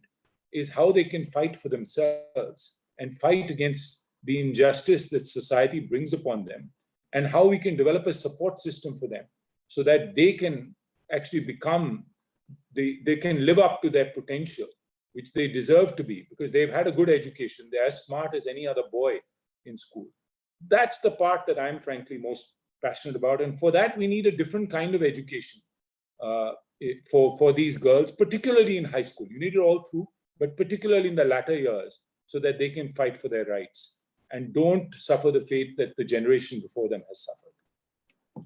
is how they can fight for themselves and fight against the injustice that society brings upon them, and how we can develop a support system for them so that they can actually become, they can live up to their potential, which they deserve to be, because they've had a good education. They're as smart as any other boy in school. That's the part that I'm frankly most passionate about. And for that, we need a different kind of education for these girls, particularly in high school. You need it all through, but particularly in the latter years, so that they can fight for their rights and don't suffer the fate that the generation before them has suffered.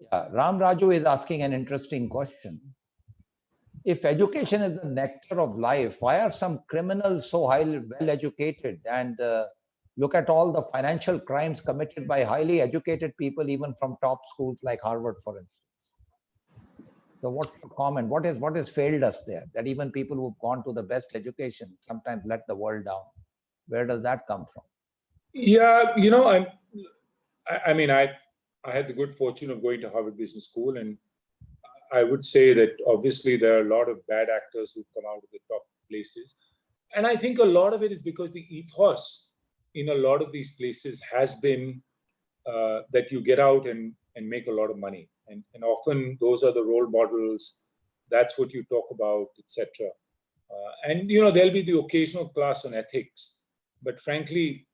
Yeah, Ram Raju is asking an interesting question. If education is the nectar of life, why are some criminals so highly well educated? And look at all the financial crimes committed by highly educated people, even from top schools like Harvard, for instance. So what's your comment? What has failed us there? That even people who've gone to the best education sometimes let the world down. Where does that come from? Yeah, I had the good fortune of going to Harvard Business School, and I would say that obviously there are a lot of bad actors who've come out of the top places. And I think a lot of it is because the ethos in a lot of these places has been that you get out and make a lot of money. And often those are the role models. That's what you talk about, etc. And there'll be the occasional class on ethics, but frankly,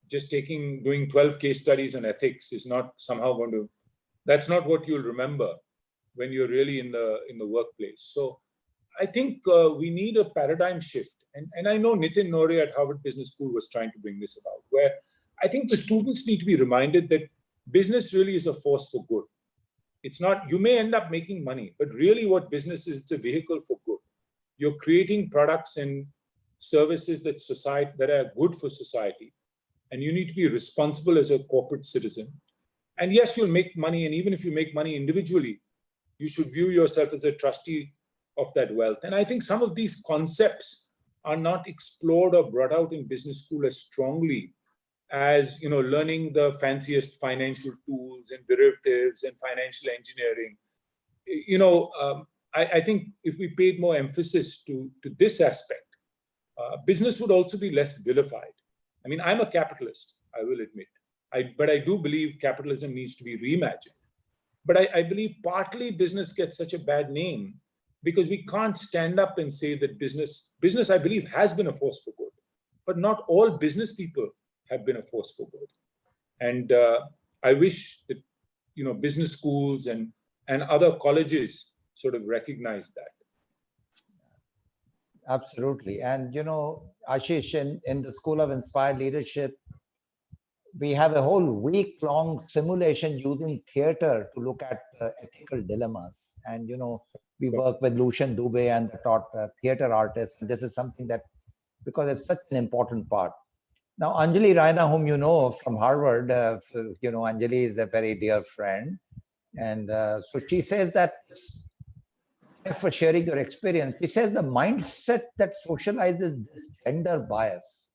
just doing 12 case studies on ethics is not somehow going to. That's not what you'll remember when you're really in the workplace. So I think we need a paradigm shift. And I know Nitin Nore at Harvard Business School was trying to bring this about, where I think the students need to be reminded that business really is a force for good. It's not, you may end up making money, but really what business is, it's a vehicle for good. You're creating products and services that are good for society. And you need to be responsible as a corporate citizen. And yes, you'll make money. And even if you make money individually, you should view yourself as a trustee of that wealth. And I think some of these concepts are not explored or brought out in business school as strongly as learning the fanciest financial tools and derivatives and financial engineering. I think if we paid more emphasis to this aspect, business would also be less vilified. I mean, I'm a capitalist, I will admit. But I do believe capitalism needs to be reimagined. But I believe partly business gets such a bad name because we can't stand up and say that business, I believe, has been a force for good. But not all business people have been a force for good. And I wish that, business schools and other colleges sort of recognize that. Absolutely. And, Ashish, in the School of Inspired Leadership, we have a whole week-long simulation using theater to look at ethical dilemmas. And, we work with Lucian Dubé and the top theater artists. And this is something that, because it's such an important part. Now, Anjali Raina, whom you know from Harvard, Anjali is a very dear friend. And so she says that, thanks for sharing your experience. She says the mindset that socializes gender bias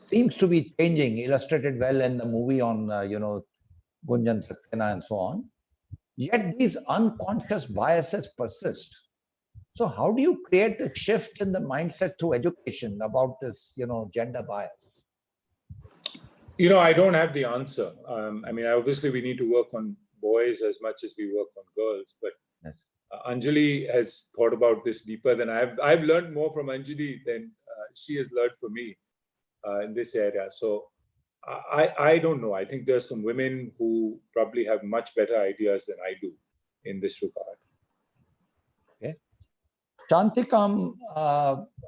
seems to be changing, illustrated well in the movie on, Gunjan Saxena and so on. Yet these unconscious biases persist. So how do you create the shift in the mindset through education about this, gender bias? I don't have the answer. Obviously we need to work on boys as much as we work on girls, but yes. Anjali has thought about this deeper than I've learned more from Anjali than she has learned from me in this area. So I don't know. I think there's some women who probably have much better ideas than I do in this regard. Okay. Chantikam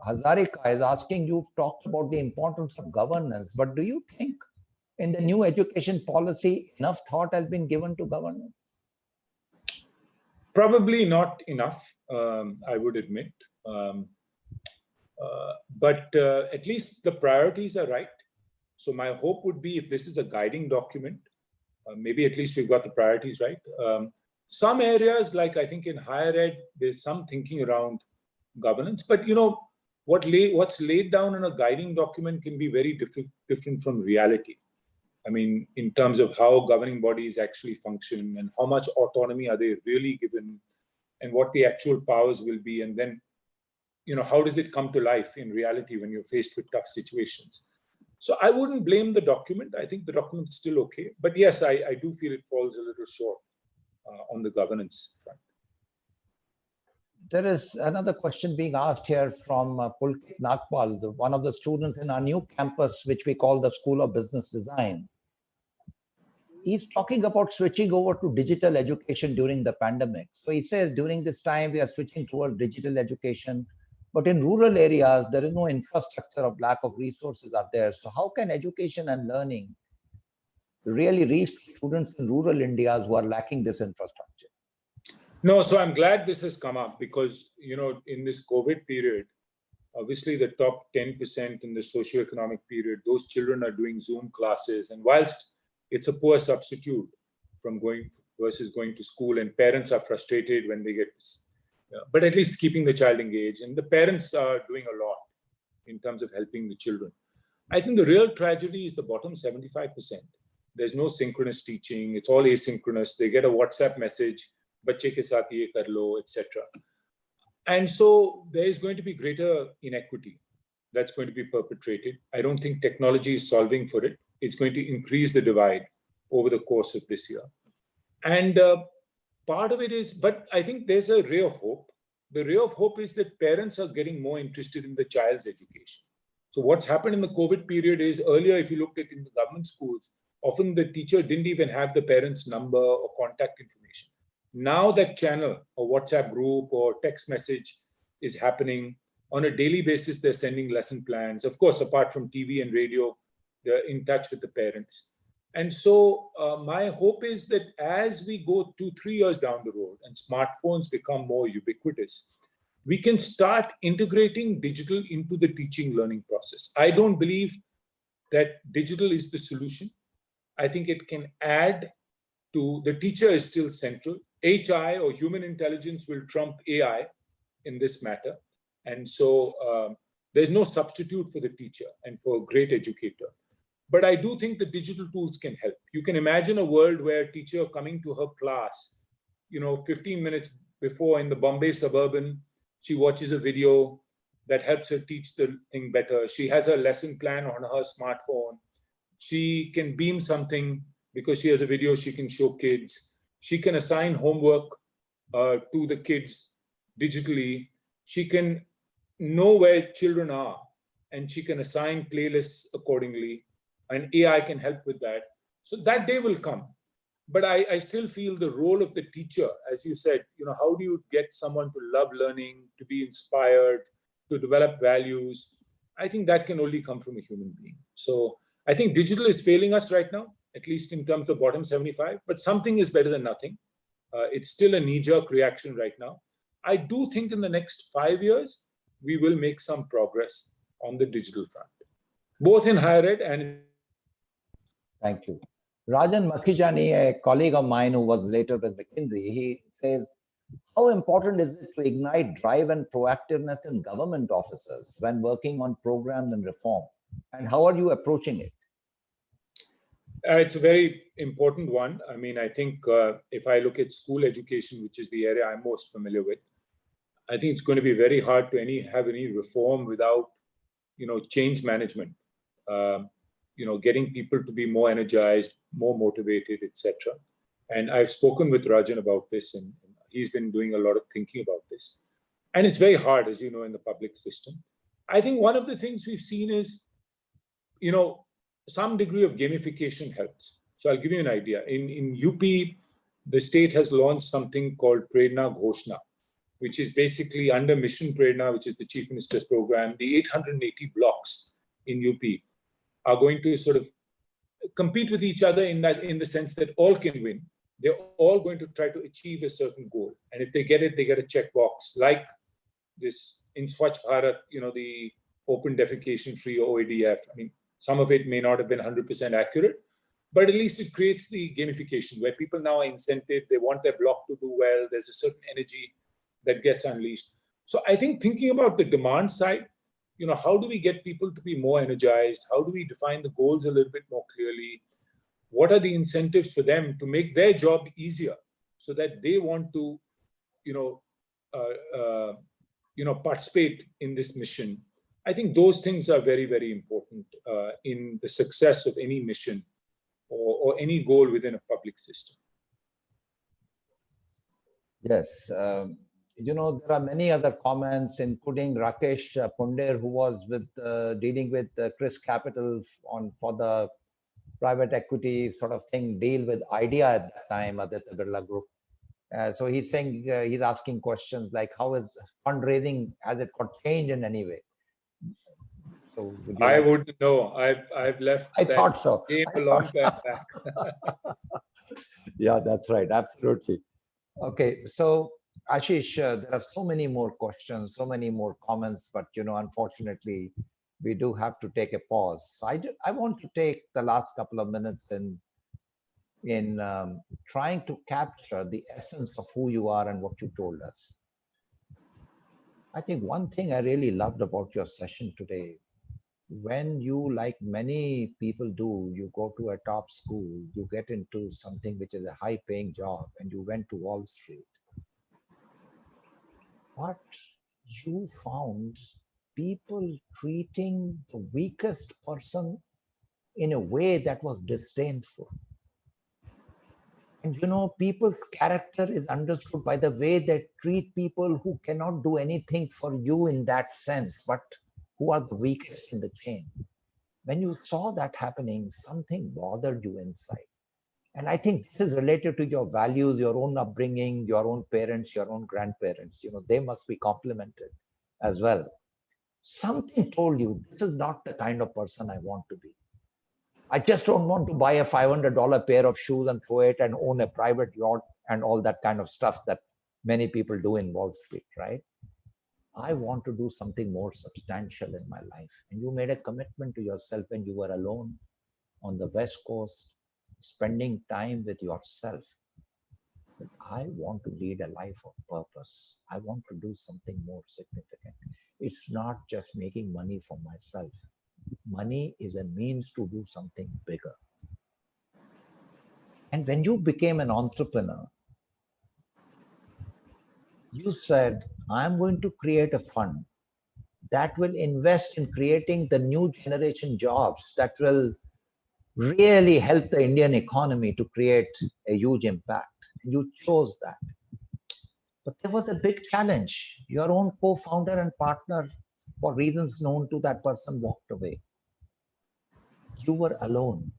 Hazarika is asking, you've talked about the importance of governance, but do you think in the new education policy, enough thought has been given to governance? Probably not enough, I would admit. But at least the priorities are right. So my hope would be if this is a guiding document, maybe at least we've got the priorities right. Some areas, like I think in higher ed, there's some thinking around governance. But what's laid down in a guiding document can be very different from reality. I mean, in terms of how governing bodies actually function and how much autonomy are they really given and what the actual powers will be. And then, how does it come to life in reality when you're faced with tough situations? So I wouldn't blame the document. I think the document's still okay. But yes, I do feel it falls a little short on the governance front. There is another question being asked here from Pulkit Nagpal, one of the students in our new campus, which we call the School of Business Design. He's talking about switching over to digital education during the pandemic. So he says during this time, we are switching towards digital education, but in rural areas, there is no infrastructure of lack of resources are there. So how can education and learning really reach students in rural India who are lacking this infrastructure? No, so I'm glad this has come up because, in this COVID period, obviously the top 10% in the socioeconomic period, those children are doing Zoom classes. And whilst it's a poor substitute from going to school, and parents are frustrated when they get, but at least keeping the child engaged. And the parents are doing a lot in terms of helping the children. I think the real tragedy is the bottom 75%. There's no synchronous teaching. It's all asynchronous. They get a WhatsApp message, bacche ke saath ye kar lo, etc. And so there is going to be greater inequity that's going to be perpetrated. I don't think technology is solving for it. It's going to increase the divide. over the course of this year. And part of it is, but I think there's a ray of hope. The ray of hope is that parents are getting more interested in the child's education. So what's happened in the COVID period is, earlier, if you looked at in the government schools, often the teacher didn't even have the parent's number or contact information. Now that channel or WhatsApp group or text message is happening on a daily basis. They're sending lesson plans. Of course, apart from TV and radio, they're in touch with the parents. And so my hope is that as we go 2-3 years down the road and smartphones become more ubiquitous, we can start integrating digital into the teaching learning process. I don't believe that digital is the solution. I think it can add to, the teacher is still central. HI or human intelligence will trump AI in this matter. And so there's no substitute for the teacher and for a great educator. But I do think the digital tools can help. You can imagine a world where a teacher coming to her class, 15 minutes before in the Bombay suburban, she watches a video that helps her teach the thing better. She has her lesson plan on her smartphone. She can beam something because she has a video she can show kids. She can assign homework to the kids digitally. She can know where children are and she can assign playlists accordingly. And AI can help with that. So that day will come. But I still feel the role of the teacher, as you said, how do you get someone to love learning, to be inspired, to develop values? I think that can only come from a human being. So I think digital is failing us right now, at least in terms of bottom 75, but something is better than nothing. It's still a knee-jerk reaction right now. I do think in the next 5 years, we will make some progress on the digital front, both in higher ed and. Thank you. Rajan Makhijani, a colleague of mine who was later with McKinsey, he says, how important is it to ignite drive and proactiveness in government officers when working on programs and reform? And how are you approaching it? It's a very important one. I mean, I think if I look at school education, which is the area I'm most familiar with, I think it's going to be very hard to have any reform without, change management. Getting people to be more energized, more motivated, etc. And I've spoken with Rajan about this, and he's been doing a lot of thinking about this. And it's very hard, as you know, in the public system. I think one of the things we've seen is, some degree of gamification helps. So I'll give you an idea. In UP, the state has launched something called Prerna Ghoshna, which is basically under Mission Prerna, which is the Chief Minister's program. The 880 blocks in UP are going to sort of compete with each other in the sense that all can win. They're all going to try to achieve a certain goal. And if they get it, they get a checkbox, like this in Swachh Bharat, the open defecation free OEDF. I mean, some of it may not have been 100% accurate, but at least it creates the gamification where people now are incented, they want their block to do well, there's a certain energy that gets unleashed. So I think thinking about the demand side, how do we get people to be more energized? How do we define the goals a little bit more clearly? What are the incentives for them to make their job easier so that they want to, participate in this mission? I think those things are very, very important in the success of any mission or any goal within a public system. Yes. There are many other comments, including Rakesh Punder, who was dealing with ChrysCapital for the private equity sort of thing, deal with idea at that time, Aditya Birla Group. So he's saying, he's asking questions like, how is fundraising, has it got changed in any way? So I wouldn't know. I've left I thought so. Game a long time back. Yeah, that's right. Absolutely. Okay. So Ashish, there are so many more questions, so many more comments, but unfortunately, we do have to take a pause. So I want to take the last couple of minutes in trying to capture the essence of who you are and what you told us. I think one thing I really loved about your session today, when you, like many people do, you go to a top school, you get into something which is a high-paying job, and you went to Wall Street. But you found people treating the weakest person in a way that was disdainful. And people's character is understood by the way they treat people who cannot do anything for you in that sense, but who are the weakest in the chain. When you saw that happening, something bothered you inside. And I think this is related to your values, your own upbringing, your own parents, your own grandparents. They must be complimented as well. Something told you this is not the kind of person I want to be. I just don't want to buy a $500 pair of shoes and throw it and own a private yacht and all that kind of stuff that many people do in Wall Street, right? I want to do something more substantial in my life. And you made a commitment to yourself when you were alone on the West Coast, spending time with yourself. But I want to lead a life of purpose. I want to do something more significant. It's not just making money for myself. Money is a means to do something bigger. And when you became an entrepreneur, you said, I'm going to create a fund that will invest in creating the new generation jobs that will really help the Indian economy to create a huge impact. And you chose that. But there was a big challenge. Your own co-founder and partner, for reasons known to that person, walked away. You were alone.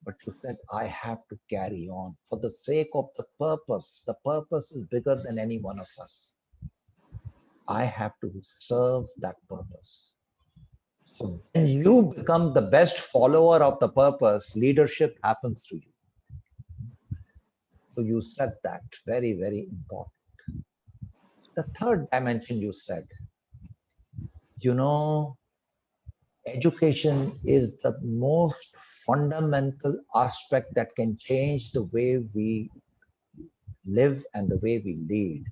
But you said, I have to carry on for the sake of the purpose. The purpose is bigger than any one of us. I have to serve that purpose. So when you become the best follower of the purpose, leadership happens to you. So you said that, very, very important. The third dimension you said, education is the most fundamental aspect that can change the way we live and the way we lead.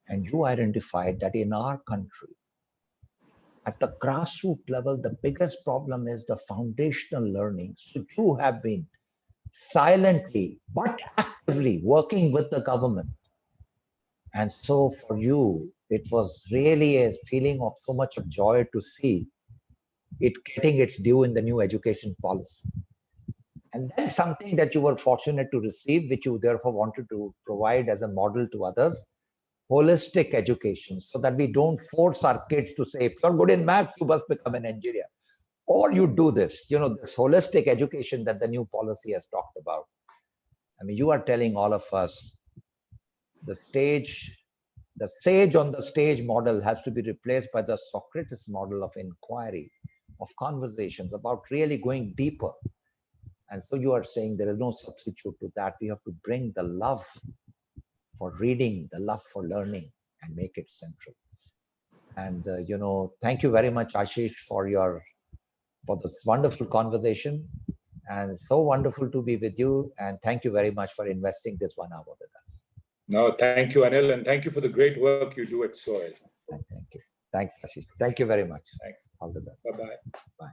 And you identified that in our country, at the grassroots level, the biggest problem is the foundational learning. So you have been silently but actively working with the government. And so for you, it was really a feeling of so much of joy to see it getting its due in the new education policy. And then something that you were fortunate to receive, which you therefore wanted to provide as a model to others, holistic education, so that we don't force our kids to say, if you're good in math, you must become an engineer. Or you do this, this holistic education that the new policy has talked about. I mean, you are telling all of us the sage on the stage model has to be replaced by the Socrates model of inquiry, of conversations about really going deeper. And so you are saying there is no substitute to that. We have to bring the love for reading, the love for learning, and make it central. And thank you very much, Ashish, for this wonderful conversation. And so wonderful to be with you. And thank you very much for investing this 1 hour with us. No, thank you, Anil, and thank you for the great work you do at SOIL. Thank you. Thanks, Ashish. Thank you very much. Thanks. All the best. Bye-bye. Bye.